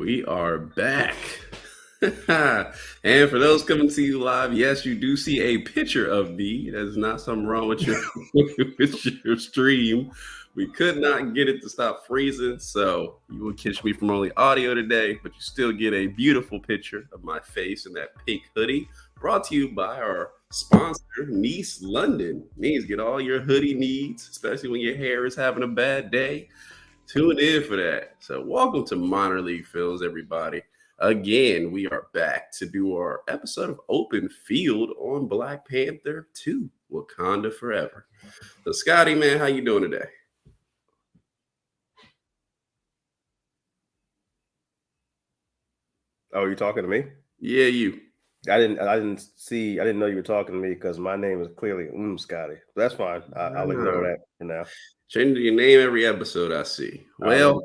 We are back. And for those coming to you live, yes, you do see a picture of me. There's not something wrong with your stream. We could not get it to stop freezing, so you will catch me from only audio today, but you still get a beautiful picture of my face in that pink hoodie, brought to you by our sponsor, Nice London. Means get all your hoodie needs, especially when your hair is having a bad day. Tune in for that. So welcome to Minor League Films, everybody. Again, we are back to do our episode of Open Field on Black Panther 2, Wakanda Forever. So Scotty, man, how you doing today? Oh, you talking to me? Yeah, you. I didn't know you were talking to me because my name is clearly Scotty. That's fine. I'll ignore that for now. Changing your name every episode I see. Well,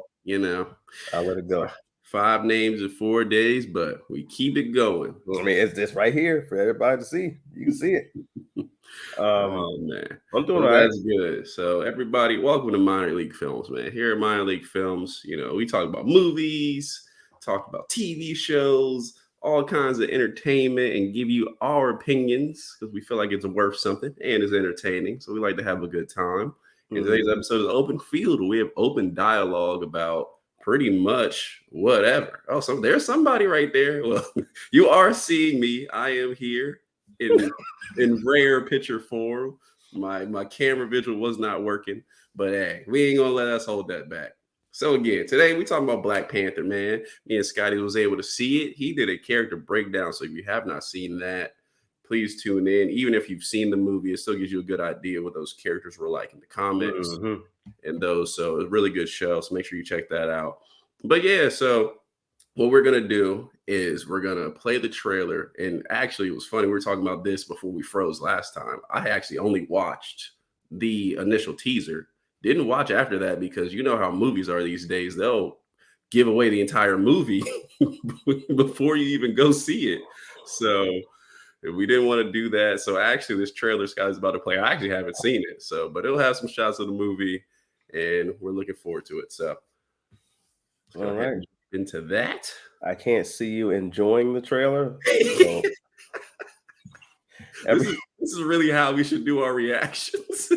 I'll let it go. 5 names in 4 days, but we keep it going. I mean, it's just right here for everybody to see. You can see it. Oh man, I'm doing all right. That's good. So everybody, welcome to Minor League Films, man. Here at Minor League Films, we talk about movies, talk about TV shows, all kinds of entertainment, and give you our opinions because we feel like it's worth something and it's entertaining. So we like to have a good time. And today's episode is Open Field. We have open dialogue about pretty much whatever. Oh, so there's somebody right there. Well, you are seeing me. I am here in rare picture form. My camera visual was not working, but hey, we ain't gonna let us hold that back. So again, today we talking about Black Panther, man. Me and Scotty was able to see it. He did a character breakdown. So if you have not seen that, please tune in. Even if you've seen the movie, it still gives you a good idea what those characters were like in the comics and those. So it's a really good show. So make sure you check that out. But yeah, so what we're going to do is we're going to play the trailer. And actually, it was funny. We were talking about this before we froze last time. I actually only watched the initial teaser. Didn't watch after that because you know how movies are these days. They'll give away the entire movie before you even go see it. So we didn't want to do that. So actually, this trailer Scott's about to play, I actually haven't seen it. So, but it'll have some shots of the movie, and we're looking forward to it. So, all right, into that. I can't see you enjoying the trailer. So this is really how we should do our reactions.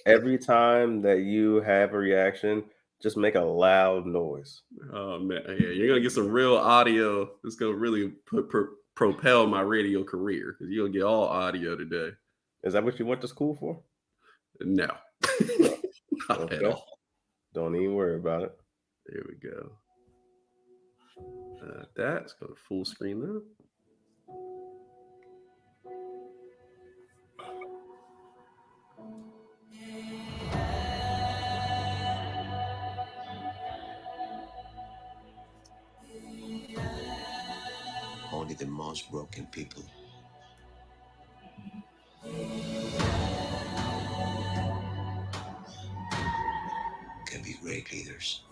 Every time that you have a reaction, just make a loud noise. Oh man, yeah, you're gonna get some real audio. It's gonna really propel my radio career because you'll get all audio today. Is that what you went to school for? No, not at all. Don't even worry about it. There we go. That's going to full screen now. Only the most broken people can be great leaders.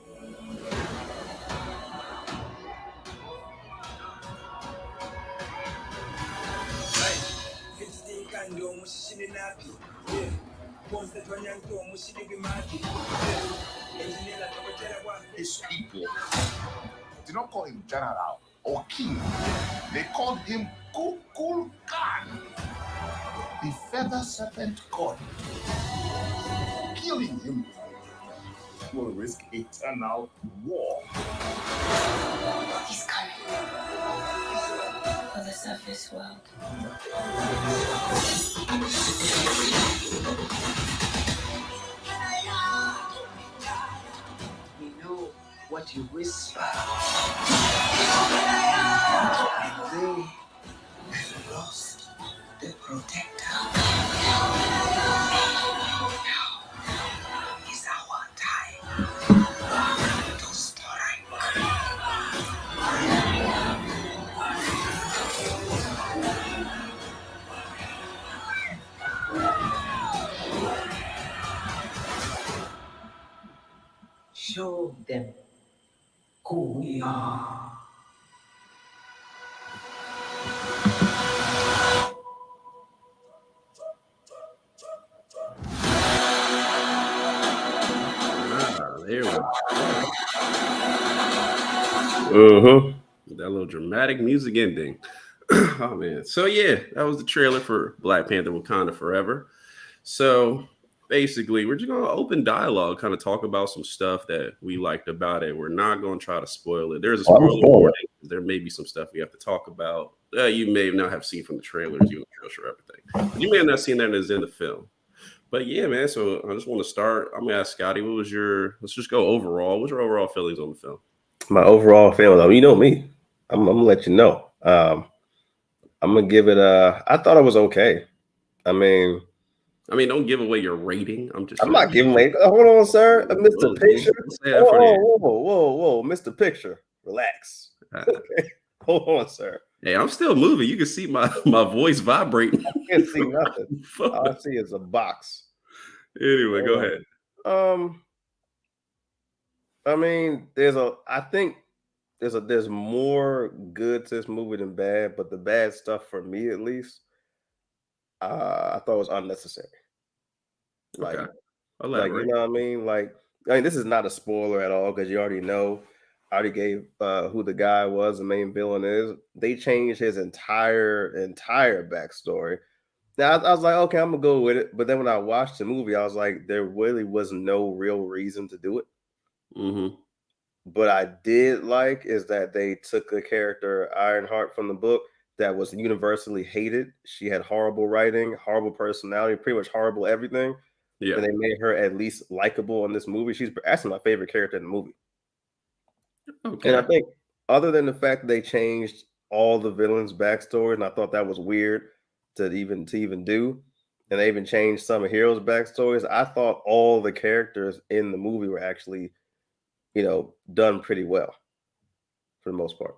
His people did not call him general or king. They called him Kukul Khan, the feather serpent god. Killing him will risk eternal war. He's coming for the surface world. We know what you whisper. They have lost the protector. Now is our time to strike. Show them who we are. There we go. Mm-hmm. That little dramatic music ending. Oh man. So yeah, that was the trailer for Black Panther Wakanda Forever. So basically, we're just gonna open dialogue, kind of talk about some stuff that we liked about it. We're not gonna try to spoil it. There's a Oh, I'm spoiler spoiling. warning. There may be some stuff we have to talk about that you may not have seen from the trailers. You know, sure everything. You may have not seen that as in the film. But yeah, man. So I just want to start. I'm gonna ask Scotty, what was your? Let's just go overall. What's your overall feelings on the film? My overall feeling, though, you know me. I'm gonna let you know. I'm gonna give it I thought it was okay. I mean, Don't give away your rating. I'm just. I'm not giving away. Hold on, sir. Mr. Picture. Say that for the- Whoa, Mr. Picture. Relax. Okay. Hold on, sir. Hey, I'm still moving. You can see my voice vibrating. I can't see nothing. All I see is a box. Anyway, go ahead. I mean, I think there's more good to this movie than bad, but the bad stuff for me at least, I thought was unnecessary. Like, Okay. you Elaborate. know what I mean? This is not a spoiler at all because you already know. I already gave who the guy was, the main villain is. They changed his entire backstory. Now I was like, okay, I'm gonna go with it. But then when I watched the movie, I was like, there really was no real reason to do it. Mm-hmm. But I did like is that they took a character, Ironheart, from the book that was universally hated. She had horrible writing, horrible personality, pretty much horrible everything. Yeah. And they made her at least likable in this movie. She's actually my favorite character in the movie. Okay. And I think other than the fact that they changed all the villains' backstories, and I thought that was weird to even do, and they even changed some of heroes' backstories, I thought all the characters in the movie were actually, done pretty well for the most part.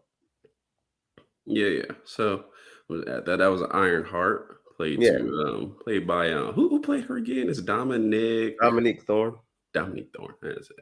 Yeah. So that was Ironheart played played by who played her again? It's Dominique Thorne. Dominique Thorne. That's it.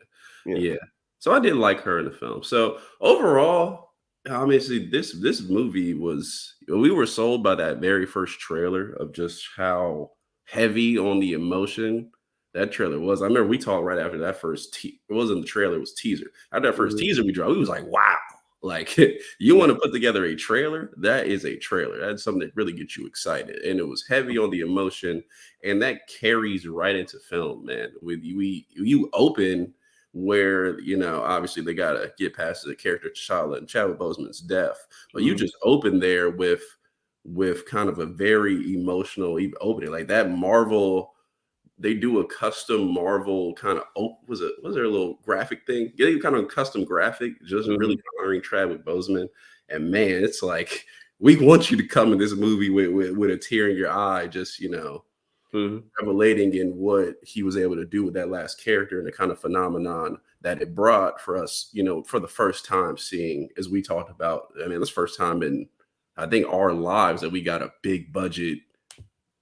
Yeah. Yeah. So I did like her in the film. So overall, obviously, this movie we were sold by that very first trailer of just how heavy on the emotion that trailer was. I remember we talked right after that first it wasn't the trailer, it was teaser. After that 1st teaser we dropped, we was like, wow. Like, you want to put together a trailer? That is a trailer. That's something that really gets you excited. And it was heavy on the emotion, and that carries right into film, man. You open where, obviously they got to get past the character T'Challa and Chadwick Boseman's death. But you just open there with kind of a very emotional opening. Like that Marvel, they do a custom Marvel kind of, was there a little graphic thing? Getting kind of a custom graphic, just really honoring Chadwick Boseman. And man, it's like, we want you to come in this movie with a tear in your eye, just, revelating in what he was able to do with that last character and the kind of phenomenon that it brought for us, for the first time seeing, as we talked about, this first time in, I think, our lives that we got a big budget,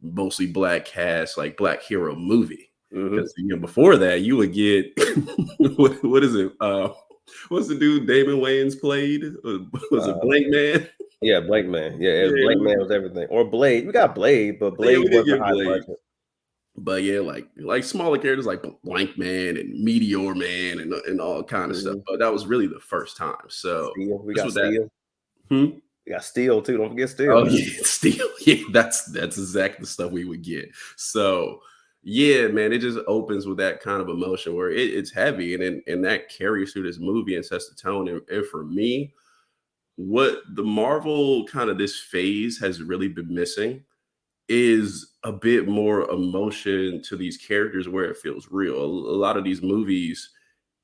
mostly black cast, like black hero movie. Because before that, you would get what is it? What's the dude Damon Wayans played? Was it Blank Man? Yeah, Blank Man. Yeah, Blank Man was everything. Or Blade. We got Blade, but Blade wasn't high budget. But yeah, like smaller characters like Blank Man and Meteor Man and all kind of stuff. But that was really the first time. So We got Steel. We got Steel too. Don't forget Steel. Oh yeah, Steel. Yeah, that's exactly the stuff we would get. So yeah, man, it just opens with that kind of emotion where it's heavy and that carries through this movie and sets the tone. And for me, what the Marvel kind of this phase has really been missing is a bit more emotion to these characters where it feels real. A lot of these movies,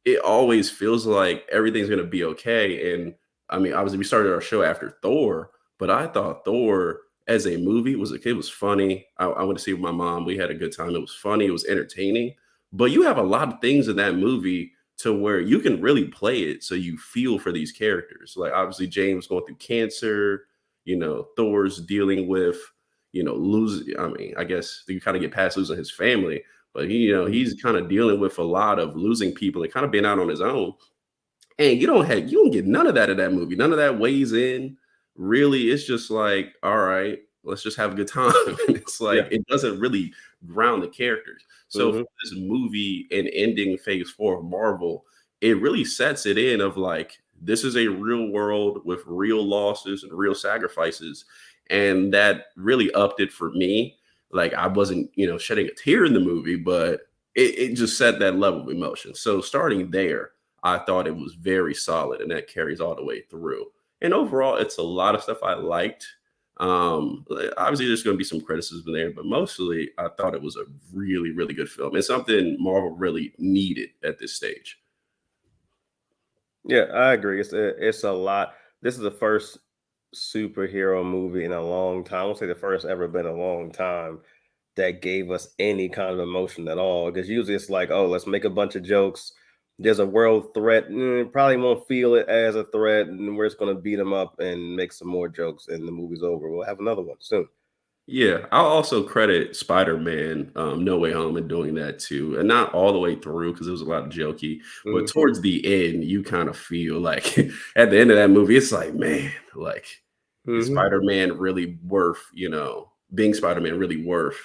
it always feels like everything's going to be okay. And obviously we started our show after Thor, but I thought Thor as a movie it was funny. I went to see it with my mom. We had a good time. It was funny. It was entertaining, but you have a lot of things in that movie to where you can really play it. So you feel for these characters. Like obviously James going through cancer, Thor's dealing with, losing. I guess you kind of get past losing his family, but he's kind of dealing with a lot of losing people and kind of being out on his own. And you don't get none of that in that movie. None of that weighs in. Really, it's just like, all right, let's just have a good time. It's like it doesn't really ground the characters. So for this movie and ending phase 4 of Marvel, it really sets it in of like, this is a real world with real losses and real sacrifices. And that really upped it for me. Like I wasn't, shedding a tear in the movie, but it just set that level of emotion. So starting there, I thought it was very solid, and that carries all the way through. And overall, it's a lot of stuff I liked. Obviously, there's going to be some criticism there, but mostly I thought it was a really, really good film. It's something Marvel really needed at this stage. Yeah, I agree. It's a lot. This is the first superhero movie in a long time. I won't say the first ever, been a long time that gave us any kind of emotion at all. Because usually it's like, oh, let's make a bunch of jokes. There's a world threat. Probably won't feel it as a threat, and we're just gonna beat them up and make some more jokes, and the movie's over. We'll have another one soon. Yeah, I'll also credit Spider-Man, No Way Home, and doing that too, and not all the way through because it was a lot of jokey, but towards the end, you kind of feel like at the end of that movie, it's like, man, like is Spider-Man really worth, being Spider-Man really worth,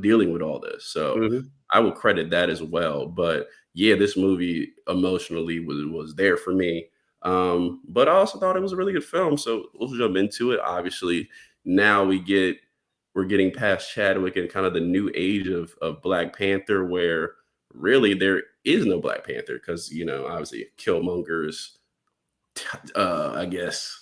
dealing with all this. So I will credit that as well. But yeah, this movie emotionally was there for me. But I also thought it was a really good film. So we'll jump into it. Obviously, now we're getting past Chadwick and kind of the new age of Black Panther, where really there is no Black Panther because, obviously Killmonger's, I guess,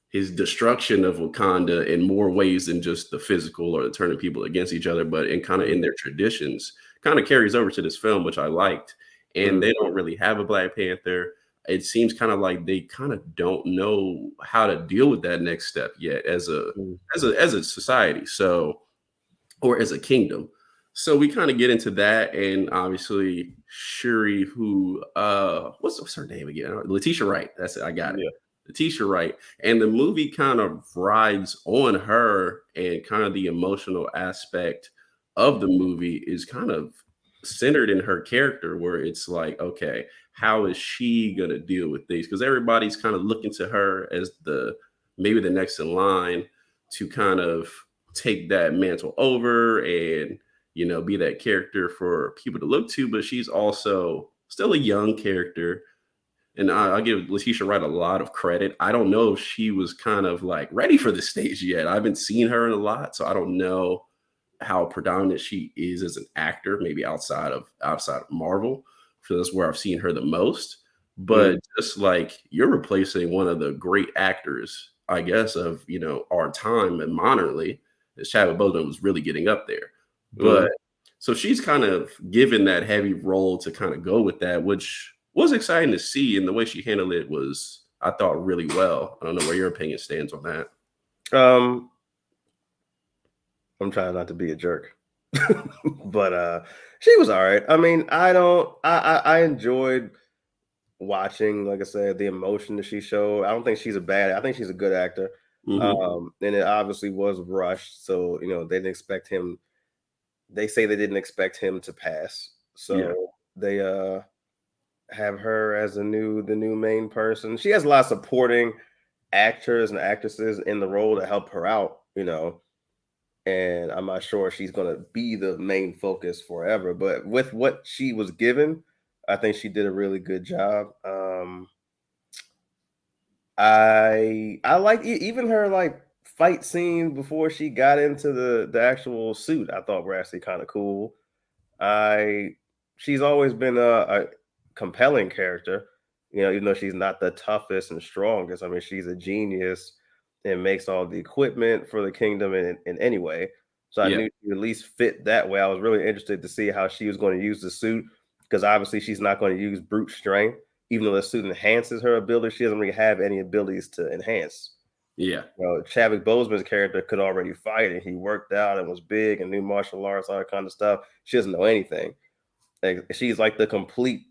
his destruction of Wakanda in more ways than just the physical or the turning people against each other, but in their traditions, kind of carries over to this film, which I liked. And they don't really have a Black Panther. It seems kind of like they kind of don't know how to deal with that next step yet as a society, so, or as a kingdom. So we kind of get into that, and obviously Shuri, who what's her name again? Letitia Wright. That's it. I got it. Letitia Wright. And the movie kind of rides on her, and kind of the emotional aspect of the movie is kind of centered in her character, where it's like, okay, how is she gonna deal with these? Because everybody's kind of looking to her as maybe the next in line to kind of take that mantle over and be that character for people to look to. But she's also still a young character, and I give Letitia Wright a lot of credit. I don't know if she was kind of like ready for the stage yet. I haven't seen her in a lot, so I don't know how predominant she is as an actor, maybe outside of Marvel. So that's where I've seen her the most. But just like you're replacing one of the great actors, I guess, of our time and modernly, as Chadwick Boseman was really getting up there. But so she's kind of given that heavy role to kind of go with that, which was exciting to see. And the way she handled it was, I thought, really well. I don't know where your opinion stands on that. I'm trying not to be a jerk, but she was all right. I mean, I enjoyed watching, like I said, the emotion that she showed. I don't think she's I think she's a good actor. And it obviously was rushed. So, they didn't expect him. They say they didn't expect him to pass. So they have her as the new main person. She has a lot of supporting actors and actresses in the role to help her out, and I'm not sure she's going to be the main focus forever, but with what she was given, I think she did a really good job. I like even her like fight scene before she got into the actual suit. I thought were actually kind of cool. She's always been a compelling character, even though she's not the toughest and strongest. I mean, she's a genius and makes all the equipment for the kingdom in any way. So I knew she at least fit that way. I was really interested to see how she was going to use the suit, because obviously she's not going to use brute strength. Even though the suit enhances her ability, she doesn't really have any abilities to enhance. Yeah. Chadwick Boseman's character could already fight, and he worked out and was big and knew martial arts, all that kind of stuff. She doesn't know anything. Like, she's like the complete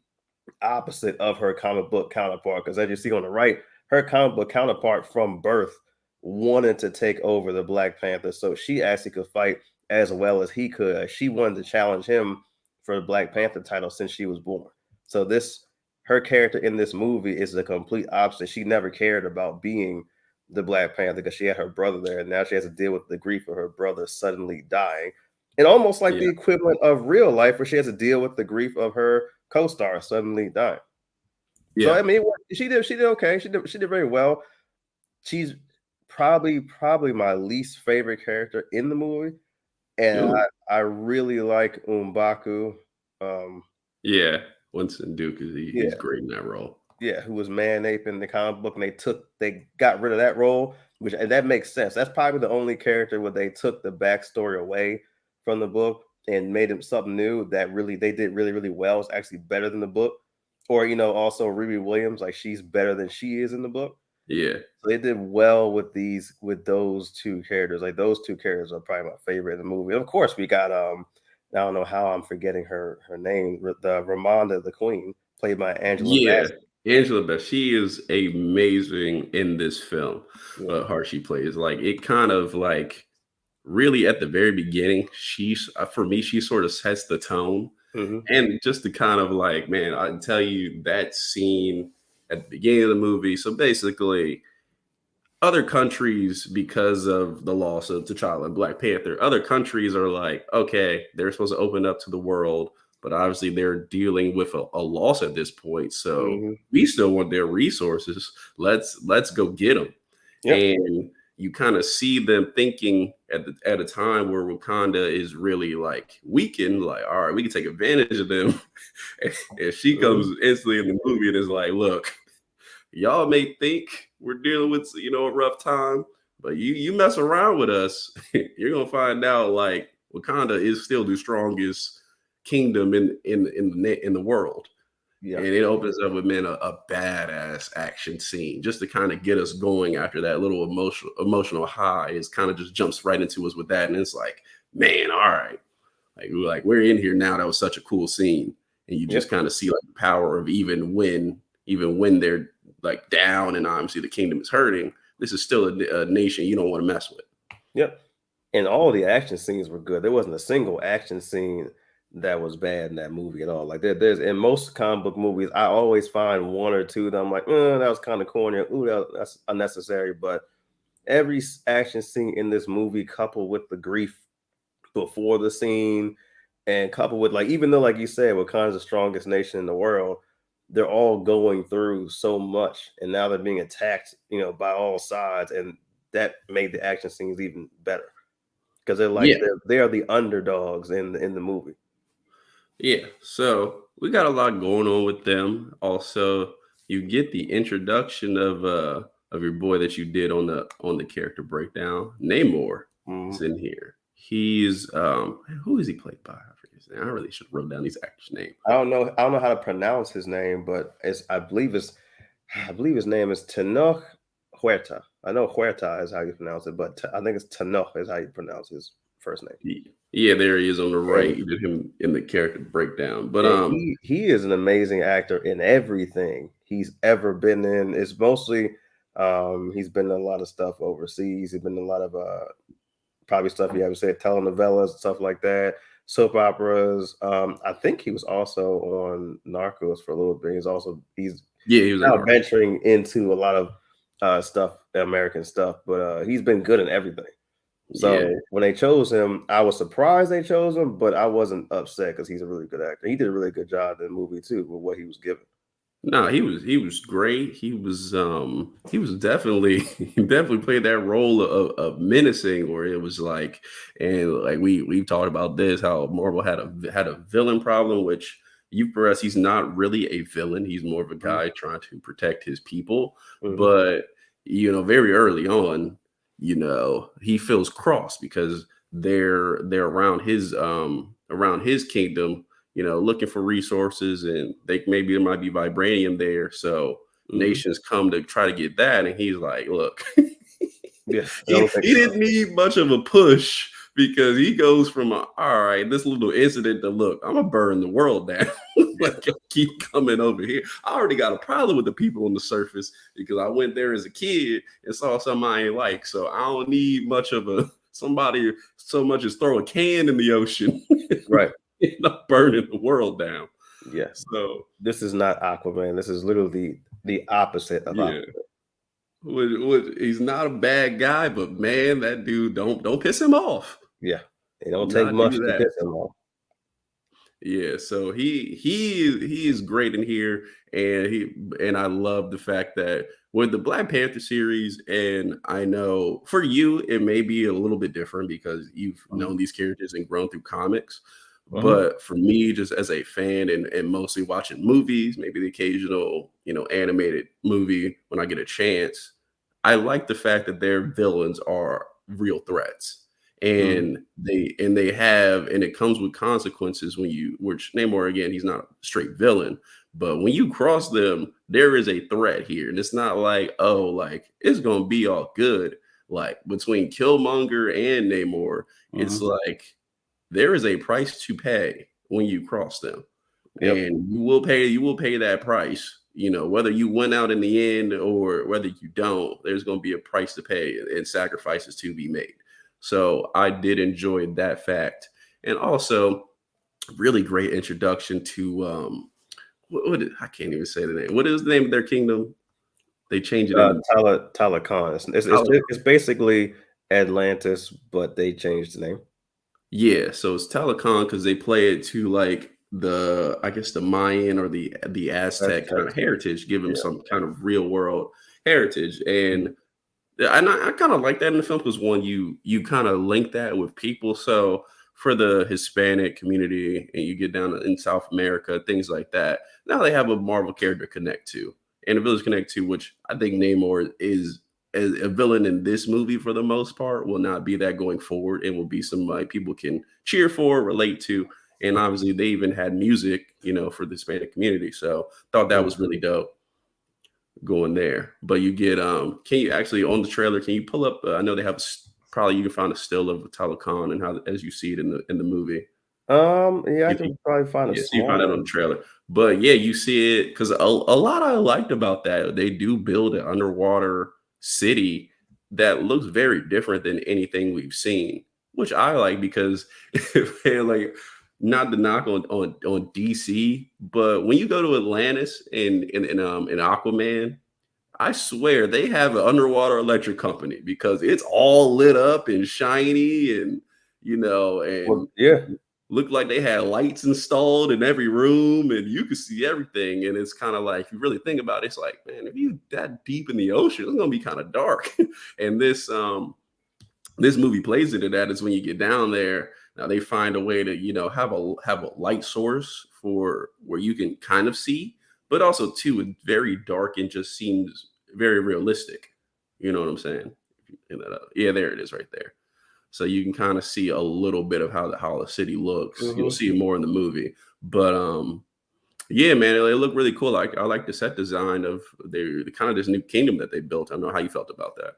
opposite of her comic book counterpart, because as you see on the right, her comic book counterpart from birth wanted to take over the Black Panther, so she actually could fight as well as he could. She wanted to challenge him for the Black Panther title since she was born. So her character in this movie is the complete opposite. She never cared about being the Black Panther because she had her brother there, and now she has to deal with the grief of her brother suddenly dying, and almost like the equivalent of real life, where she has to deal with the grief of her co-star suddenly dying. So Yeah. I mean, she did okay. She did very well. She's probably my least favorite character in the movie, and Ooh. I really like M'Baku. Yeah. Winston Duke he's Yeah. great in that role. Yeah, who was man ape in the comic book, and they got rid of that role, and that makes sense. That's probably the only character where they took the backstory away from the book and made him something new that they did really, really well. It's actually better than the book. Or also Riri Williams, like she's better than she is in the book. Yeah. So they did well with those two characters. Like those two characters are probably my favorite in the movie. Of course, we got I don't know how I'm forgetting her name, the Ramonda the Queen, played by Angela Yeah. Bassett. Angela Bassett, she is amazing in this film. Yeah. How she plays, like it kind of like really at the very beginning, she's for me, she sort of sets the tone. Mhm. And just to kind of like, man, I can tell you that scene at the beginning of the movie. So basically, other countries, because of the loss of T'Challa and Black Panther, other countries are like, okay, they're supposed to open up to the world, but obviously they're dealing with a loss at this point. So Mhm. we still want their resources. Let's go get them. Yep. And you kind of see them thinking at a time where Wakanda is really like weakened, like, all right, we can take advantage of them. And she comes instantly in the movie and is like, look, y'all may think we're dealing with a rough time, but you mess around with us, you're gonna find out like Wakanda is still the strongest kingdom in the world. Yeah. And it opens up with a badass action scene just to kind of get us going after that little emotional high. Is kind of just jumps right into us with that, and it's like, man, all right, like we're in here now. That was such a cool scene, and you just kind of see like the power of even when they're like down, and obviously the kingdom is hurting. This is still a nation you don't want to mess with. Yep. And all the action scenes were good. There wasn't a single action scene that was bad in that movie at all. Like there's in most comic book movies, I always find one or two that I'm like, that was kind of corny. Ooh, that's unnecessary. But every action scene in this movie, coupled with the grief before the scene, and coupled with, like, even though, like you said, Wakanda's the strongest nation in the world, they're all going through so much, and now they're being attacked, by all sides, and that made the action scenes even better because they're like they are the underdogs in the movie. Yeah, so we got a lot going on with them. Also, you get the introduction of your boy that you did on the character breakdown. Namor is in here. He's who is he played by? I forget his name. I really should have wrote down these actors' names. I don't know how to pronounce his name, but I believe his name is Tenoch Huerta. I know Huerta is how you pronounce it, but I think it's Tenoch is how you pronounce his first name. Yeah, there he is on the right. You did him in the character breakdown. But he is an amazing actor in everything he's ever been in. It's mostly he's been in a lot of stuff overseas. He's been in a lot of probably stuff you haven't said, telenovelas, stuff like that, soap operas. I think he was also on Narcos for a little bit. He was now venturing into a lot of stuff, American stuff, but he's been good in everything. So when they chose him, I was surprised they chose him, but I wasn't upset because he's a really good actor. He did a really good job in the movie too with what he was given. No, he was great. He was definitely played that role of menacing, where it was like, and like we've talked about this, how Marvel had a villain problem, which for us, he's not really a villain. He's more of a guy trying to protect his people. But very early on, he feels crossed because they're around his kingdom, looking for resources, and maybe there might be vibranium there. So nations come to try to get that, and he's like, look, he didn't need much of a push, because he goes from all right, this little incident to, look, I'm gonna burn the world down. Like, keep coming over here. I already got a problem with the people on the surface because I went there as a kid and saw something I ain't like. So I don't need much of somebody so much as throw a can in the ocean. Right. End up burning the world down. Yes. So this is not Aquaman. This is literally the opposite of Aquaman. He's not a bad guy, but man, that dude, don't piss him off. Yeah. It don't take much to piss him off. Yeah, so he is great in here, and I love the fact that with the Black Panther series, and I know for you it may be a little bit different because you've Mhm. known these characters and grown through comics. Mhm. But for me, just as a fan and mostly watching movies, maybe the occasional, animated movie when I get a chance, I like the fact that their villains are real threats. Mhm. And it comes with consequences when which Namor again, he's not a straight villain, but when you cross them, there is a threat here. And it's not like, oh, like it's gonna be all good. Like between Killmonger and Namor, it's Mhm. like there is a price to pay when you cross them, Yep. and you will pay that price, whether you win out in the end or whether you don't. There's going to be a price to pay and sacrifices to be made. So I did enjoy that fact, and also really great introduction to I can't even say the name. What is the name of their kingdom? They change it in the Talakhan. Tala- It's basically Atlantis, but they changed the name. Yeah, so it's Telecon because they play it to like I guess the Mayan or the That's Aztec kind of text. heritage, give them Yeah. some kind of real world heritage, Mhm. and I kind of like that in the film because one, you kind of link that with people. So for the Hispanic community, and you get down in South America, things like that. Now they have a Marvel character to connect to, and a village connect to, which I think Namor is as a villain in this movie for the most part will not be that going forward, and will be somebody people can cheer for, relate to, and obviously they even had music, for the Hispanic community. So thought that was really dope going there. But you get can you actually on the trailer? Can you pull up? I know they have probably you can find a still of Telecon and how as you see it in the movie. Yeah, I You can think, probably find a yeah, so you find small that on one. the trailer. But yeah, you see it because a lot I liked about that they do build an underwater city that looks very different than anything we've seen, which I like because man, like not the knock on DC, but when you go to Atlantis in Aquaman, I swear they have an underwater electric company because it's all lit up and shiny and Well, and yeah. looked like they had lights installed in every room and you could see everything. And it's kind of like, if you really think about it, it's like, man, if you that deep in the ocean, it's gonna be kind of dark. And this movie plays into that is when you get down there. Now they find a way to, have a light source for where you can kind of see, but also too, it's very dark and just seems very realistic. You know what I'm saying? Yeah, there it is right there. So you can kind of see a little bit of how the city looks. You'll Mhm. see it more in the movie, but yeah, man, it looked really cool. I like the set design of the kind of this new kingdom that they built. I don't know how you felt about that.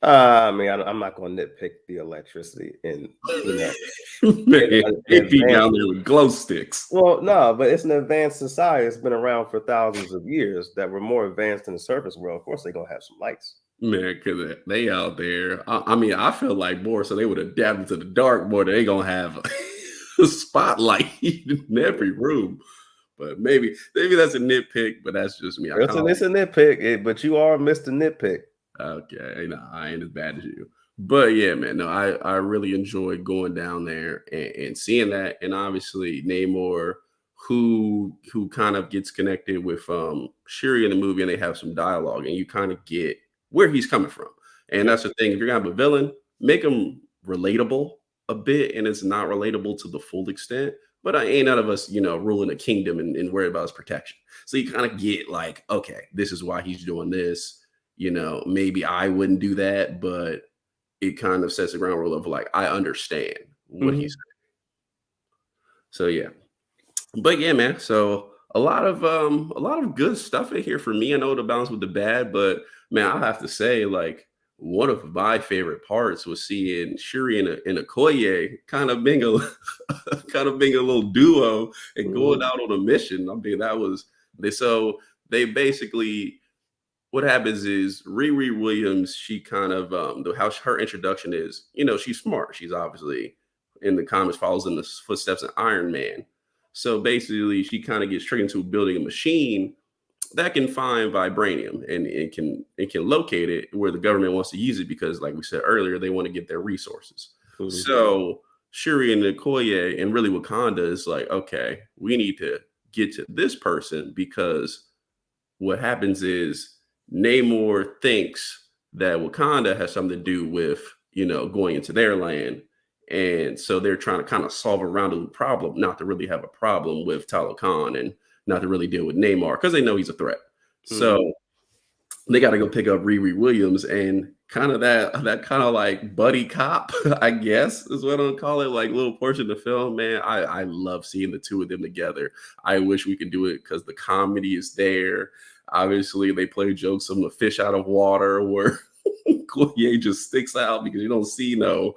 I mean, I'm not going to nitpick the electricity and Man, an it'd be advanced. down there with glow sticks. Well, no, but it's an advanced society. It's been around for thousands of years that were more advanced in the surface world. Of course, they're gonna have some lights. Man, because they out there. I mean, I feel like more so they would adapt to the dark more than they gonna have a spotlight in every room. But maybe that's a nitpick, but that's just me. I kind of It's a nitpick, but you are Mr. Nitpick. okay. No, I ain't as bad as you. But yeah, man, no, I really enjoyed going down there and seeing that. And obviously Namor, who kind of gets connected with Shuri in the movie, and they have some dialogue, and you kind of get where he's coming from. And Yep. that's the thing. If you're gonna have a villain, make him relatable a bit, and it's not relatable to the full extent. But I ain't none of us, ruling a kingdom and worried about his protection. So you kind of get like, okay, this is why he's doing this. Maybe I wouldn't do that, but it kind of sets the ground rule of like, I understand what he's Mhm. saying. So yeah. But yeah, man. So a lot of good stuff in here for me. I know the balance with the bad, but man, I'll have to say, like, one of my favorite parts was seeing Shuri and Okoye kind of being a kind of being a little duo and going Mhm. out on a mission. I mean, that was they basically what happens is Riri Williams, she kind of how her introduction is, she's smart. She's obviously in the comics follows in the footsteps of Iron Man. So basically, she kind of gets tricked into building a machine that can find vibranium and it can locate it where the government wants to use it because, like we said earlier, they want to get their resources. Mhm. So Shuri and Okoye and really Wakanda is like, okay, we need to get to this person because what happens is Namor thinks that Wakanda has something to do with, going into their land. And so they're trying to kind of solve a roundabout problem, not to really have a problem with Talokan and not to really deal with Namor because they know he's a threat. So they got to go pick up Riri Williams and kind of that kind of like buddy cop, I guess is what I'll call it, like little portion of the film. Man, I love seeing the two of them together. I wish we could do it because the comedy is there. Obviously, they play jokes on the fish out of water where Koye just sticks out because you don't see no,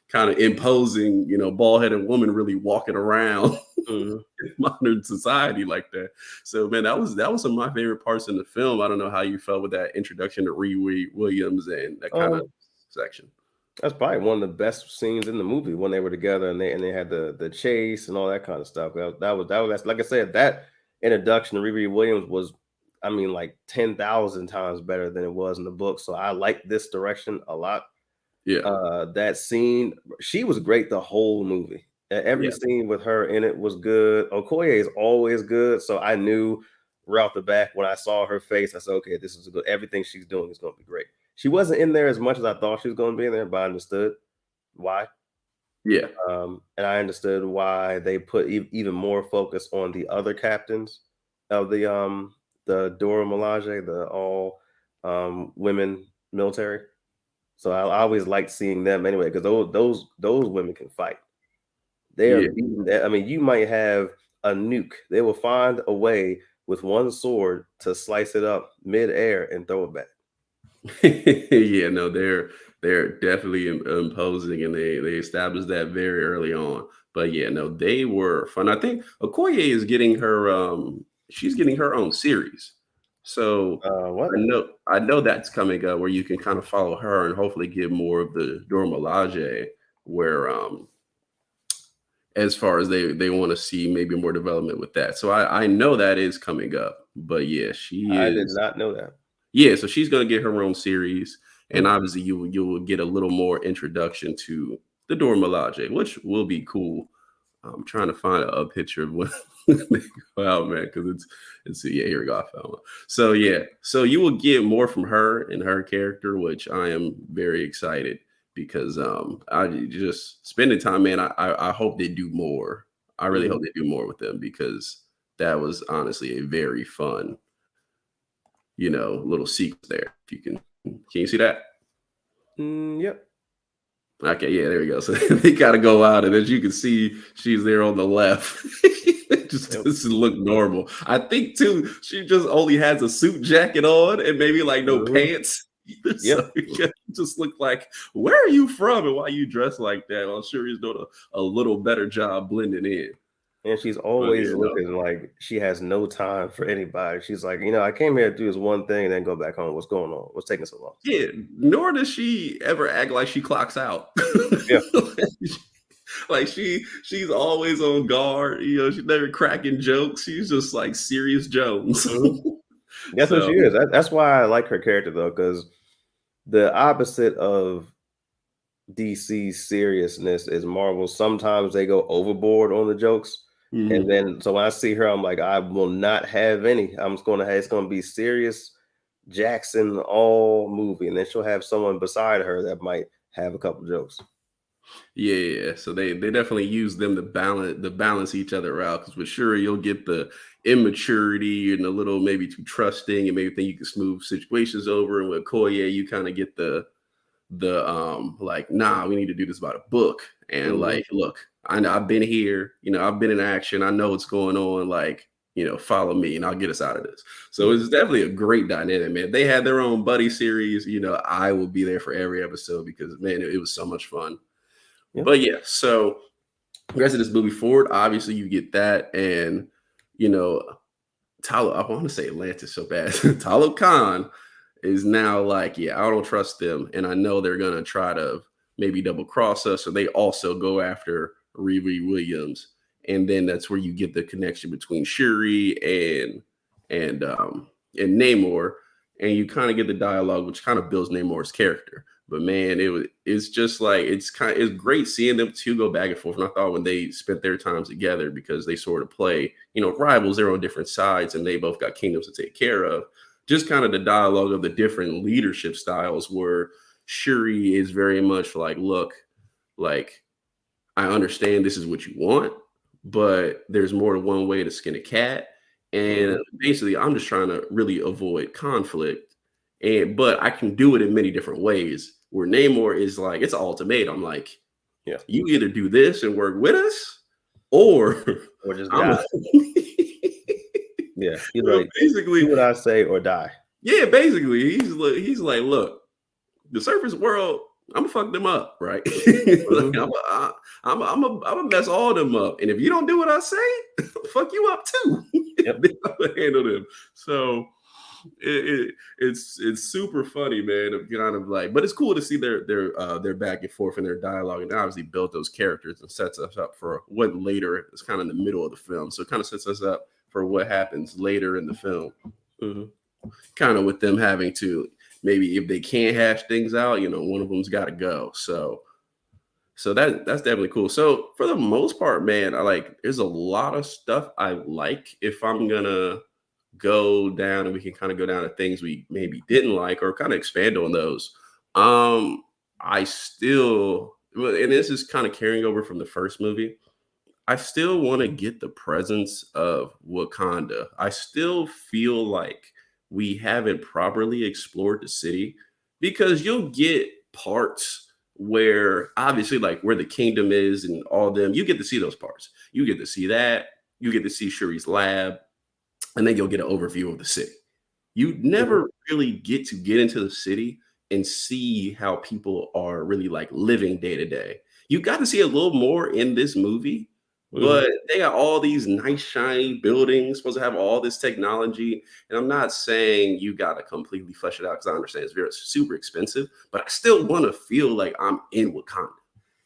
kind of imposing, bald-headed woman really walking around in modern society like that. So, man, that was some of my favorite parts in the film. I don't know how you felt with that introduction to Riri Williams and that kind of section. That's probably one of the best scenes in the movie when they were together and they had the chase and all that kind of stuff. That was like I said, that introduction to Riri Williams was, I mean, like 10,000 times better than it was in the book. So I like this direction a lot. Yeah. That scene, she was great the whole movie. Every scene with her in it was good. Okoye is always good. So I knew right off the back when I saw her face, I said, okay, this is good. Everything she's doing is going to be great. She wasn't in there as much as I thought she was going to be in there, but I understood why. Yeah. And I understood why they put even more focus on the other captains of the Dora Milaje, the all women military. So I always liked seeing them anyway, because those women can fight. They are beating that. I mean, you might have a nuke. They will find a way with one sword to slice it up mid-air and throw it back. Yeah, no, they're definitely imposing, and they established that very early on. But yeah, no, they were fun. I think Okoye is getting her she's getting her own series. So what? I know that's coming up where you can kind of follow her and hopefully get more of the Dora Milaje, where as far as they want to see maybe more development with that. So I know that is coming up. But yeah, I did not know that. Yeah, so she's gonna get her own series, and obviously you will get a little more introduction to the Dora Milaje, which will be cool. I'm trying to find a picture of when they go out, man, because it's here we go. I found one. So yeah, so you will get more from her and her character, which I am very excited because I just spending time, man. I hope they do more. I really hope they do more with them because that was honestly a very fun, little sequence there. If you can you see that? Yep. Okay, yeah, there we go. So they gotta go out, and as you can see, she's there on the left. It just doesn't look normal. I think too, she just only has a suit jacket on and maybe like no pants. So it just look like, where are you from and why you dressed like that? I'm sure he's doing a little better job blending in. And she's always looking like she has no time for anybody. She's like, I came here to do this one thing and then go back home. What's going on? What's taking so long? Yeah, nor does she ever act like she clocks out. Yeah. Like she's always on guard. She's never cracking jokes. She's just like serious Jones. That's what she is. That's why I like her character though, because the opposite of DC's seriousness is Marvel. Sometimes they go overboard on the jokes. And then, so when I see her, I'm like, I will not have any. It's going to be serious Jackson all movie. And then she'll have someone beside her that might have a couple jokes. Yeah. So they definitely use them to balance each other out. Because with Shuri, you'll get the immaturity and a little maybe too trusting and maybe think you can smooth situations over. And with Koye, you kind of get the like, nah, we need to do this about a book. And like, look, I've been here, I've been in action. I know what's going on. Like, follow me and I'll get us out of this. So it's definitely a great dynamic, man. They had their own buddy series. I will be there for every episode because, man, it was so much fun. Yeah. But yeah, so the rest of this movie forward, obviously you get that. And, I want to say Atlantis so bad. Talokan is now like, yeah, I don't trust them. And I know they're going to try to maybe double cross us. So they also go after Riri Williams. And then that's where you get the connection between Shuri and Namor. And you kind of get the dialogue, which kind of builds Namor's character. But man, it's just like it's great seeing them two go back and forth. And I thought when they spent their times together, because they sort of play, rivals, they're on different sides and they both got kingdoms to take care of. Just kind of the dialogue of the different leadership styles, where Shuri is very much like, look, like, I understand this is what you want, but there's more than one way to skin a cat. And basically, I'm just trying to really avoid conflict. But I can do it in many different ways. Where Namor is like, it's an ultimatum. Like, Yeah. you either do this and work with us, or just I'm die. Yeah, he's Well, like, basically, do what I say or die. yeah, basically, he's like, look, the surface world, I'm gonna fuck them up, right? Like, I'm gonna mess all them up, and if you don't do what I say, fuck you up too. Yep. I'm gonna handle them. So it's super funny, man. Of kind of like, but it's cool to see their back and forth and their dialogue, and obviously built those characters and sets us up for what later is kind of in the middle of the film. So it kind of sets us up for what happens later in the film. Kind of with them having to, maybe if they can't hash things out, one of them's got to go. So that's definitely cool. So for the most part, man, there's a lot of stuff I like. If I'm gonna go down, and we can kind of go down to things we maybe didn't like or kind of expand on those. I still, and this is kind of carrying over from the first movie, I still want to get the presence of Wakanda. I still feel like we haven't properly explored the city, because you'll get parts where obviously like where the kingdom is and all them, you get to see those parts. You get to see that. You get to see Shuri's lab, and then you'll get an overview of the city. You never really get into the city and see how people are really like living day to day. You got to see a little more in this movie, but they got all these nice shiny buildings, supposed to have all this technology. And I'm not saying you got to completely flesh it out, because I understand it's very super expensive, but I still want to feel like I'm in Wakanda.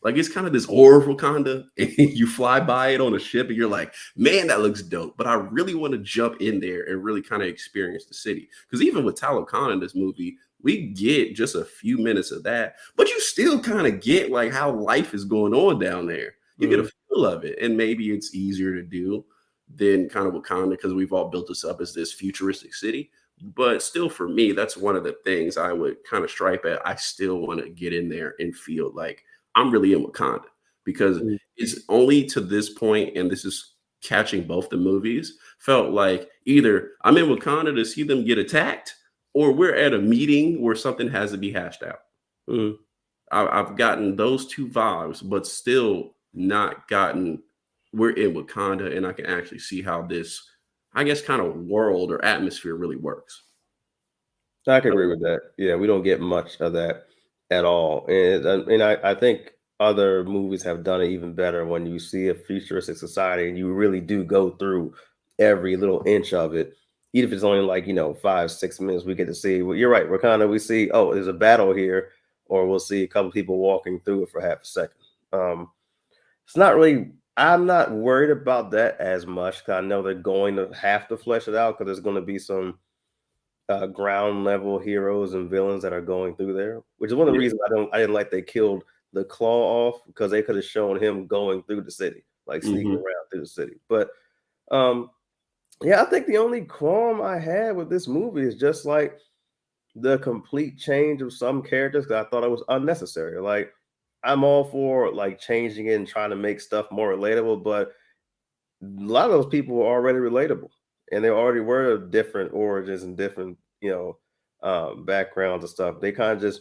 Like, it's kind of this aura of Wakanda, and you fly by it on a ship and you're like, man, that looks dope. But I really want to jump in there and really kind of experience the city. Because even with Talokan in this movie, we get just a few minutes of that, but you still kind of get like how life is going on down there. You get a feel of it. And maybe it's easier to do than kind of Wakanda, because we've all built this up as this futuristic city. But still, for me, that's one of the things I would kind of stripe at. I still want to get in there and feel like I'm really in Wakanda, because it's only to this point, and this is catching both the movies, felt like either I'm in Wakanda to see them get attacked, or we're at a meeting where something has to be hashed out. I've gotten those two vibes, but still not gotten we're in Wakanda and I can actually see how this, I guess, kind of world or atmosphere really works. I can agree with that. Yeah, we don't get much of that at all. And I think other movies have done it even better when you see a futuristic society and you really do go through every little inch of it. Even if it's only like, 5-6 minutes, we get to see, well, you're right, Wakanda, we see, oh, there's a battle here, or we'll see a couple people walking through it for half a second. It's not really, I'm not worried about that as much, because I know they're going to have to flesh it out, because there's going to be some ground level heroes and villains that are going through there, which is one of the reasons I didn't like they killed the Claw off, because they could have shown him going through the city, like sneaking around through the city. But yeah, I think the only qualm I had with this movie is just like the complete change of some characters, because I thought it was unnecessary. Like, I'm all for like changing it and trying to make stuff more relatable, but a lot of those people were already relatable, and they already were different origins and different, backgrounds and stuff. They kind of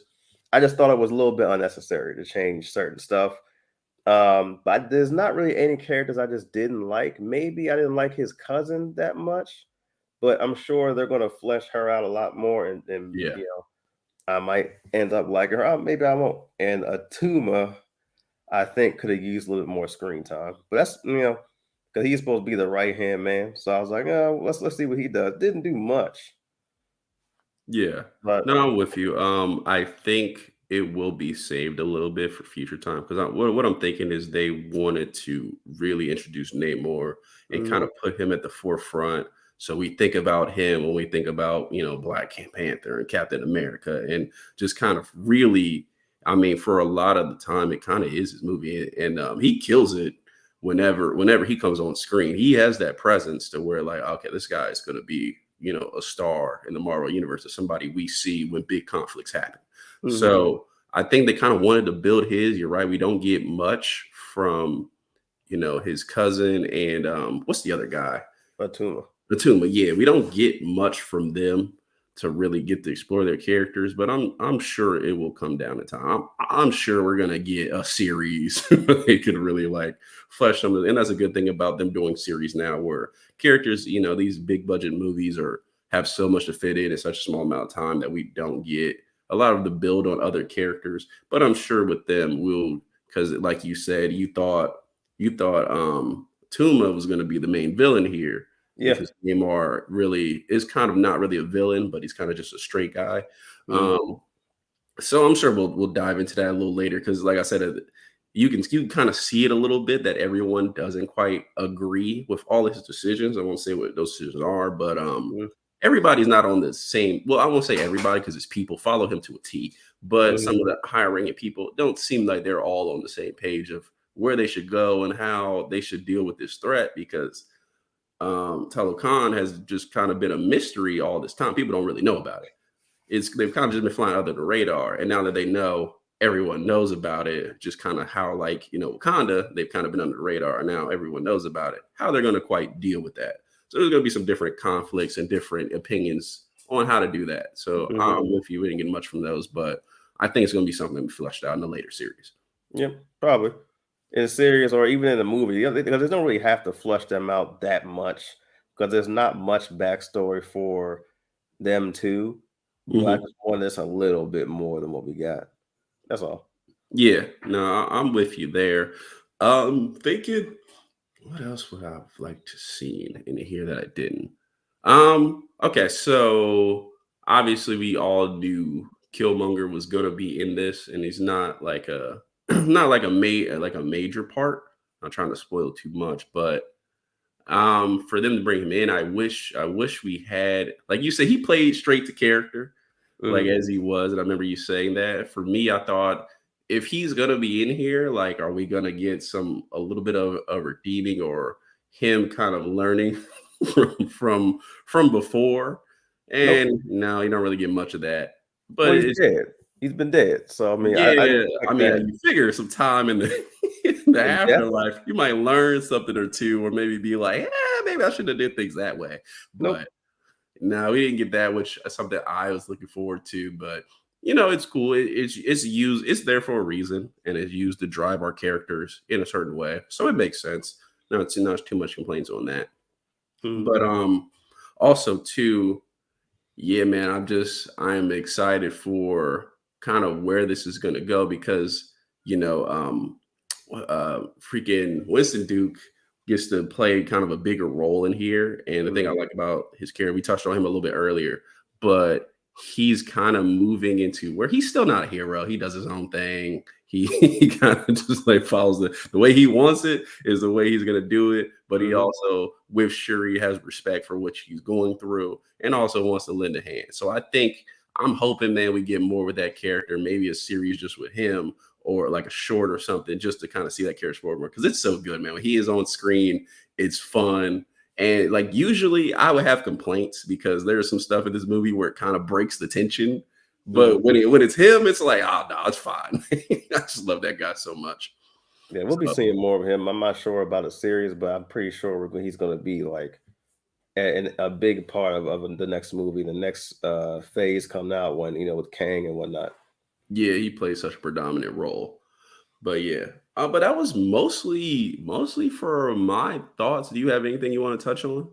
I just thought it was a little bit unnecessary to change certain stuff. But there's not really any characters I just didn't like. Maybe I didn't like his cousin that much, but I'm sure they're going to flesh her out a lot more, and I might end up liking her. Maybe I won't. And Atuma, I think, could have used a little bit more screen time. But that's, because he's supposed to be the right-hand man. So I was like, oh, let's see what he does. Didn't do much. Yeah. But no, I'm with you. I think it will be saved a little bit for future time, because what I'm thinking is they wanted to really introduce Namor and kind of put him at the forefront, So we think about him when we think about, Black Panther and Captain America, and just kind of really, I mean, for a lot of the time, it kind of is his movie, and he kills it whenever he comes on screen. He has that presence to where, like, okay, this guy is going to be, a star in the Marvel universe, or somebody we see when big conflicts happen. So I think they kind of wanted to build his. You're right. We don't get much from, his cousin and what's the other guy? Batuma. Yeah, we don't get much from them to really get to explore their characters, but I'm sure it will come down to time. I'm sure we're gonna get a series where they could really like flesh them, and that's a good thing about them doing series now, where characters, these big budget movies have so much to fit in such a small amount of time that we don't get a lot of the build on other characters. But I'm sure with them we'll, because like you said, you thought Tuma was going to be the main villain here. Yeah. Because Neymar really is kind of not really a villain, but he's kind of just a straight guy. So I'm sure we'll dive into that a little later, because like I said, you can kind of see it a little bit that everyone doesn't quite agree with all his decisions. I won't say what those decisions are, but everybody's not on the same. Well, I won't say everybody, because his people follow him to a T, but some of the higher ranking people don't seem like they're all on the same page of where they should go and how they should deal with this threat, because Talokan has just kind of been a mystery all this time. People don't really know about it. They've kind of just been flying under the radar, and now that they know, everyone knows about it. Just kind of how, like, Wakanda, they've kind of been under the radar, and now everyone knows about it. How they're going to quite deal with that? So there's going to be some different conflicts and different opinions on how to do that. So I'm with you. We didn't get much from those, but I think it's going to be something fleshed out in the later series. Yep, probably. In a series or even in a movie, because they don't really have to flush them out that much, because there's not much backstory for them too. But I just want this a little bit more than what we got. That's all. Yeah, no, I'm with you there. Thinking, what else would I have liked to see in here that I didn't? Okay, so obviously we all knew Killmonger was gonna be in this, and he's not like a major part. I'm not trying to spoil too much, but for them to bring him in, I wish we had, like you said, he played straight to character, like as he was. And I remember you saying that. For me, I thought, if he's gonna be in here, like, are we gonna get a little bit of a redeeming, or him kind of learning from before? And no, you don't really get much of that. But he's dead. He's been dead. So I mean, you figure some time in the afterlife, you might learn something or two, or maybe be like, maybe I should have did things that way. But no, we didn't get that, which is something I was looking forward to. But it's cool. It's used. It's there for a reason, and it's used to drive our characters in a certain way. So it makes sense. No, it's not too much complaints on that. But also too, yeah, man, I'm excited for kind of where this is going to go, because freaking Winston Duke gets to play kind of a bigger role in here. And the thing I like about his character, we touched on him a little bit earlier, but he's kind of moving into where he's still not a hero. He does his own thing. He kind of just like follows the way he wants it is the way he's going to do it. But he also, with Shuri, has respect for what she's going through, and also wants to lend a hand. So I'm hoping, man, we get more with that character, maybe a series just with him, or like a short or something, just to kind of see that character more, because it's so good, man. When he is on screen, it's fun. And like, usually I would have complaints because there's some stuff in this movie where it kind of breaks the tension. But when it's him, it's like, oh no, it's fine. I just love that guy so much. Yeah, we'll be seeing more of him. I'm not sure about a series, but I'm pretty sure he's going to be like a big part of the next movie, the next phase coming out, when with Kang and whatnot. Yeah, he plays such a predominant role. But yeah, but that was mostly for my thoughts. Do you have anything you want to touch on?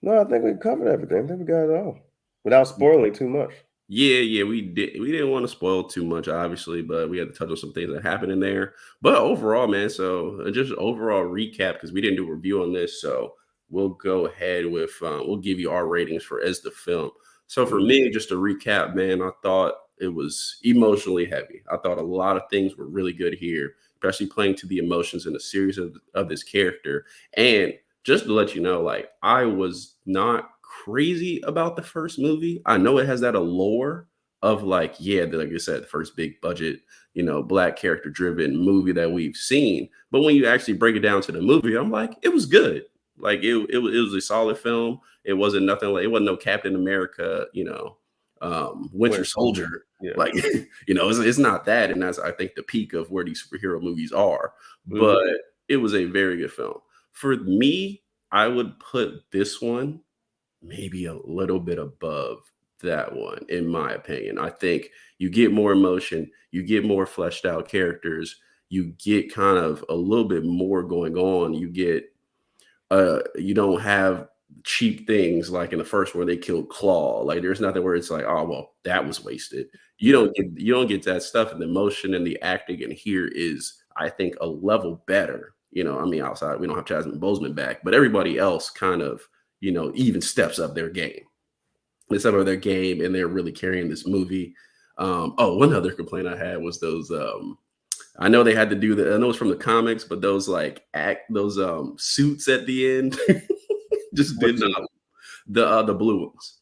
No, I think we covered everything. I think we got it all without spoiling too much. Yeah, we did. We didn't want to spoil too much, obviously, but we had to touch on some things that happened in there. But overall, man, so just overall recap, because we didn't do a review on this, so we'll go ahead with we'll give you our ratings for As the Film. So for me, just to recap, man, I thought it was emotionally heavy. I thought a lot of things were really good here, especially playing to the emotions in a series of this character. And just to let you know, like, I was not crazy about the first movie. I know it has that allure of like, yeah, like you said, the first big budget, black character driven movie that we've seen. But when you actually break it down to the movie, I'm like, it was good. Like it was a solid film. It wasn't nothing like, it wasn't no Captain America, Winter Soldier. Yeah. Like, it's not that. And that's, I think, the peak of where these superhero movies are. Mhm. But it was a very good film. For me, I would put this one maybe a little bit above that one, in my opinion. I think you get more emotion, you get more fleshed out characters, you get kind of a little bit more going on. You don't have cheap things like in the first one they killed Claw. Like there's nothing where it's like, oh well, that was wasted. You don't get that stuff, and the emotion and the acting in here is, I think, a level better. Outside we don't have Jasmine Boseman back, but everybody else kind of, even steps up their game. They step up their game, and they're really carrying this movie. One other complaint I had was those. I know they had to do that. I know it's from the comics, but those suits at the end just did not. The blue ones.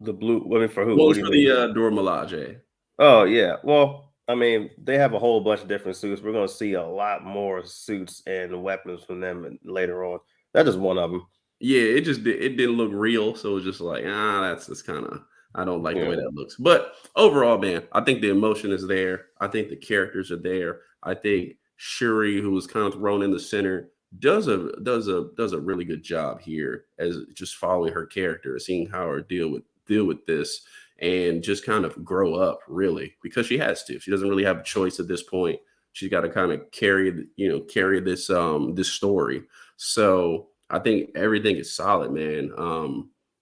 The blue. I mean, for who? What was for the Dora Milaje? Oh yeah. Well, I mean, they have a whole bunch of different suits. We're going to see a lot more suits and weapons from them later on. That's just one of them. Yeah, it didn't look real, so it was just like, that's kind of, I don't like the way that looks. But overall, man, I think the emotion is there. I think the characters are there. I think Shuri, who was kind of thrown in the center, does a really good job here as just following her character, seeing how her deal with this, and just kind of grow up, really, because she has to. She doesn't really have a choice at this point. She's got to kind of carry this this story. So I think everything is solid, man.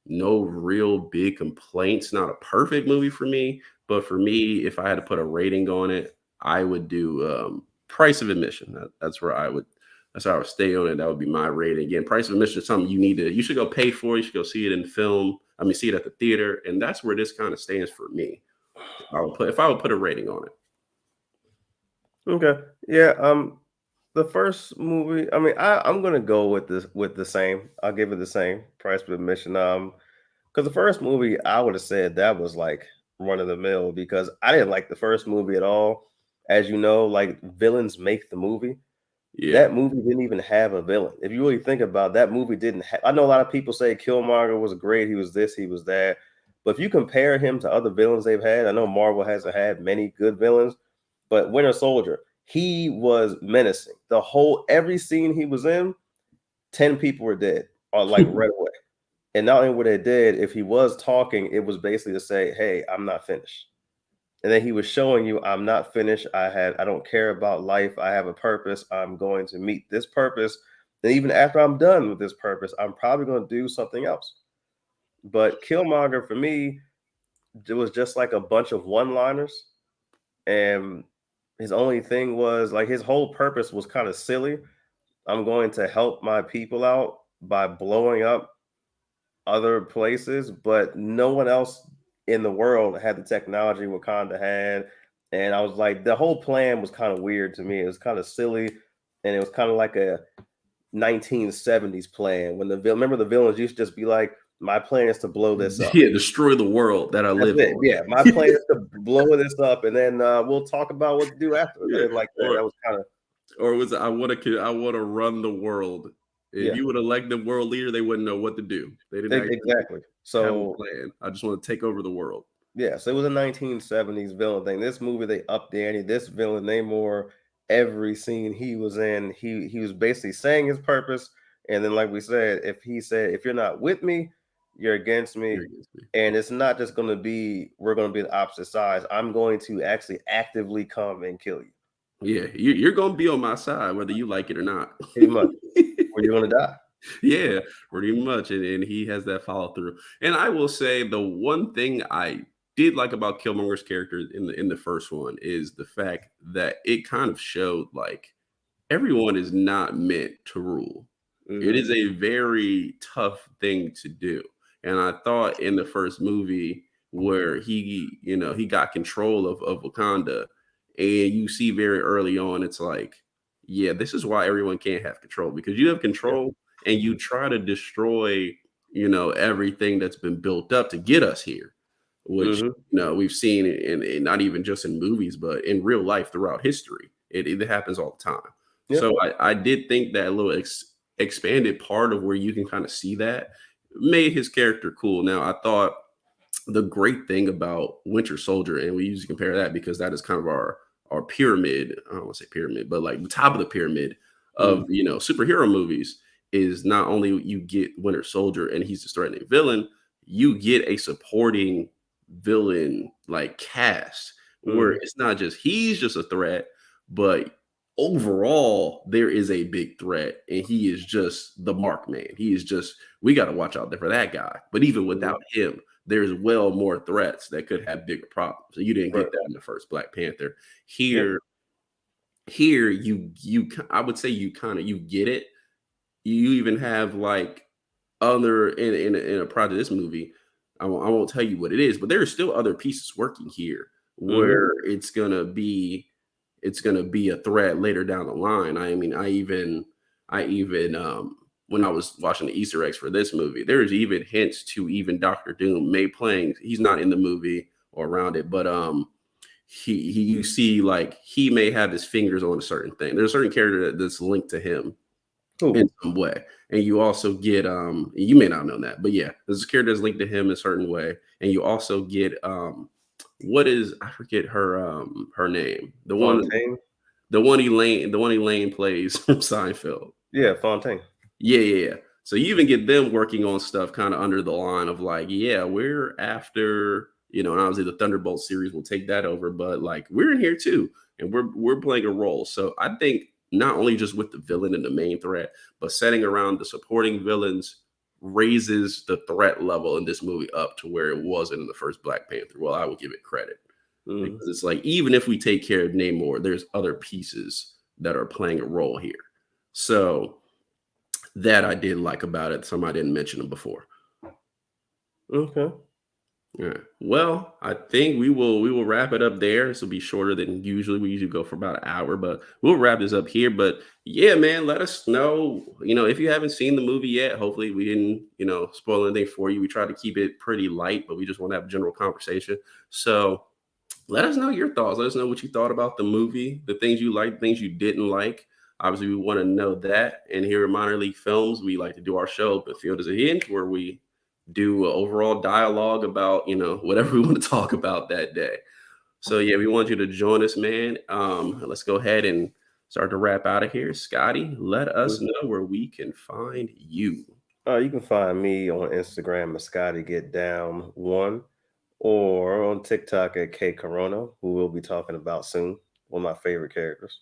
No real big complaints. Not a perfect movie for me, but for me, if I had to put a rating on it, I would do price of admission. That's where I would stay on it. That would be my rating. Again, price of admission is something you should go pay for. You should go see it in film. See it at the theater, and that's where this kind of stands for me. If I would put a rating on it. Okay. Yeah. The first movie, I'm gonna go with the same. I'll give it the same price per admission. Because the first movie, I would have said that was like run of the mill, because I didn't like the first movie at all. As you know, like, villains make the movie. Yeah. That movie didn't even have a villain. If you really think about it, that movie didn't have. I know a lot of people say Killmonger was great. He was this, he was that. But if you compare him to other villains they've had, I know Marvel hasn't had many good villains, but Winter Soldier, he was menacing. Every scene he was in, 10 people were dead, or like right away. And not only were they dead, if he was talking, it was basically to say, hey, I'm not finished. And then he was showing you, I'm not finished. I don't care about life. I have a purpose. I'm going to meet this purpose. And even after I'm done with this purpose, I'm probably going to do something else. But Killmonger, for me, it was just like a bunch of one-liners. And his only thing was, like, his whole purpose was kind of silly. I'm going to help my people out by blowing up other places, but no one else in the world had the technology Wakanda had. And I was like, the whole plan was kind of weird to me. It was kind of silly, and it was kind of like a 1970s plan when remember the villains used to just be like, my plan is to blow this up. Yeah, destroy the world that I live in. Yeah, my plan is to blow this up, and then we'll talk about what to do after. Yeah. Like that was kind of, or was I want to run the world. If you would elect the world leader, they wouldn't know what to do. They didn't exactly. So have a plan. I just want to take over the world. Yeah, so it was a 1970s villain thing. This movie, they upped the ante. This villain, Namor, every scene he was in, he was basically saying his purpose. And then, like we said, if you're not with me, you're against me. And it's not just going to be, we're going to be the opposite sides. I'm going to actually actively come and kill you. Yeah, you're going to be on my side, whether you like it or not. Pretty much. Or you're going to die. Yeah, pretty much. And he has that follow through. And I will say, the one thing I did like about Killmonger's character in the first one is the fact that it kind of showed, like, everyone is not meant to rule. Mm-hmm. It is a very tough thing to do. And I thought in the first movie where he got control of Wakanda, and you see very early on, it's like, yeah, this is why everyone can't have control, because you have control and you try to destroy, everything that's been built up to get us here, which we've seen in not even just in movies, but in real life throughout history. It happens all the time. Yep. So I did think that little expanded part of where you can kind of see that made his character cool. Now, I thought the great thing about Winter Soldier, and we usually compare that because that is kind of our pyramid. I don't want to say pyramid, but like the top of the pyramid of superhero movies, is not only you get Winter Soldier and he's the threatening villain, you get a supporting villain like cast where it's not just he's just a threat, but overall there is a big threat, and he is just the mark man. He is just, we got to watch out there for that guy. But even without him, there's well more threats that could have bigger problems. So you didn't get that in the first Black Panther. Here you I would say you get it. You even have like other in a project, this movie, I won't tell you what it is, but there are still other pieces working here where it's gonna be a threat later down the line. I mean, I even when I was watching the Easter eggs for this movie, there's even hints to even Doctor Doom may playing. He's not in the movie or around it, but you see like he may have his fingers on a certain thing. There's a certain character that's linked to him in some way. And you also get you may not know that, but yeah, there's a character that's linked to him in a certain way. And you also get I forget her name. The one Elaine plays from Seinfeld. Yeah, Fontaine. Yeah. So you even get them working on stuff kind of under the line of like, yeah, we're after, and obviously the Thunderbolt series will take that over, but like we're in here too, and we're playing a role. So I think not only just with the villain and the main threat, but setting around the supporting villains raises the threat level in this movie up to where it wasn't in the first Black Panther. Well, I would give it credit because it's like, even if we take care of Namor, there's other pieces that are playing a role here. So that I did like about it. Somebody didn't mention them before. Okay. Yeah. Well, I think we will wrap it up there. This will be shorter than usually. We usually go for about an hour, but we'll wrap this up here. But yeah, man, let us know, if you haven't seen the movie yet. Hopefully we didn't, spoil anything for you. We try to keep it pretty light, but we just want to have a general conversation. So let us know your thoughts. Let us know what you thought about the movie, the things you liked, things you didn't like. Obviously, we want to know that. And here at Minor League Films, we like to do our show, Open Field is a Hinge, where we do an overall dialogue about, whatever we want to talk about that day. So yeah, we want you to join us, man. Let's go ahead and start to wrap out of here. Scotty, let us know where we can find you. You can find me on Instagram at ScottyGetDown1 or on TikTok at K Corona, who we'll be talking about soon. One of my favorite characters.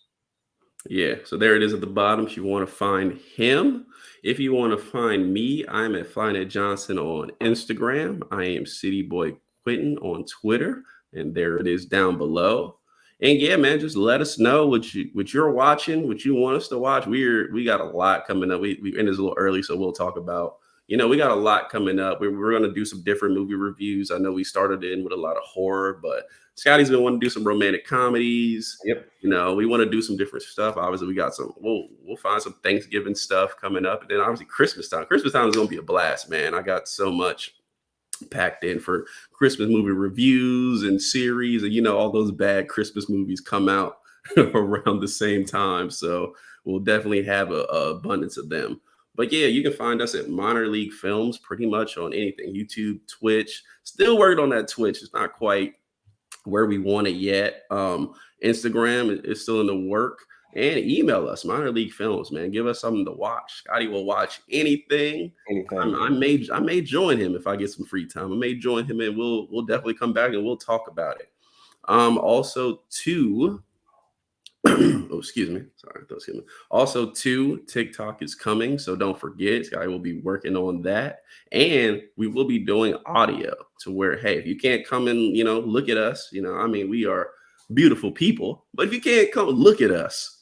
Yeah, so there it is at the bottom if you want to find him. If you want to find me, I'm at Flyknit Johnson on Instagram. I am City Boy Quentin on Twitter, and there it is down below. And yeah, man, just let us know what you're watching, what you want us to watch. We got a lot coming up. We ended this a little early, so we'll talk about, we got a lot coming up. We're going to do some different movie reviews. I know we started in with a lot of horror, but Scotty's been wanting to do some romantic comedies. Yep. We want to do some different stuff. Obviously, we got we'll find some Thanksgiving stuff coming up. And then obviously Christmas time. Christmas time is going to be a blast, man. I got so much packed in for Christmas movie reviews and series. And, all those bad Christmas movies come out around the same time. So we'll definitely have a abundance of them. But yeah, you can find us at Minor League Films pretty much on anything. YouTube, Twitch. Still working on that Twitch. It's not quite where we want it yet. Instagram is still in the work. And email us, Minor League Films, man. Give us something to watch. Scotty will watch anything. I may join him if I get some free time. I may join him, and we'll definitely come back and we'll talk about it. Also, too. Oh, excuse me. Sorry, excuse me. Also, too, TikTok is coming, so don't forget. Scotty will be working on that, and we will be doing audio to where, hey, if you can't come and look at us, we are beautiful people, but if you can't come look at us,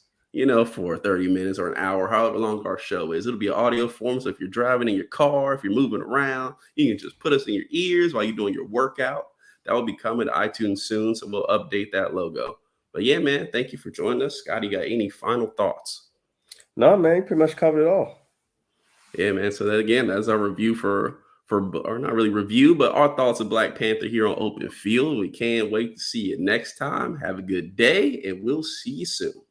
for 30 minutes or an hour, however long our show is, it'll be an audio form. So if you're driving in your car, if you're moving around, you can just put us in your ears while you're doing your workout. That will be coming to iTunes soon, so we'll update that logo. But yeah, man, thank you for joining us. Scotty, got any final thoughts? No, man, you pretty much covered it all. Yeah, man. So that, again, that's our review for or not really review, but our thoughts of Black Panther here on Open Field. We can't wait to see you next time. Have a good day, and we'll see you soon.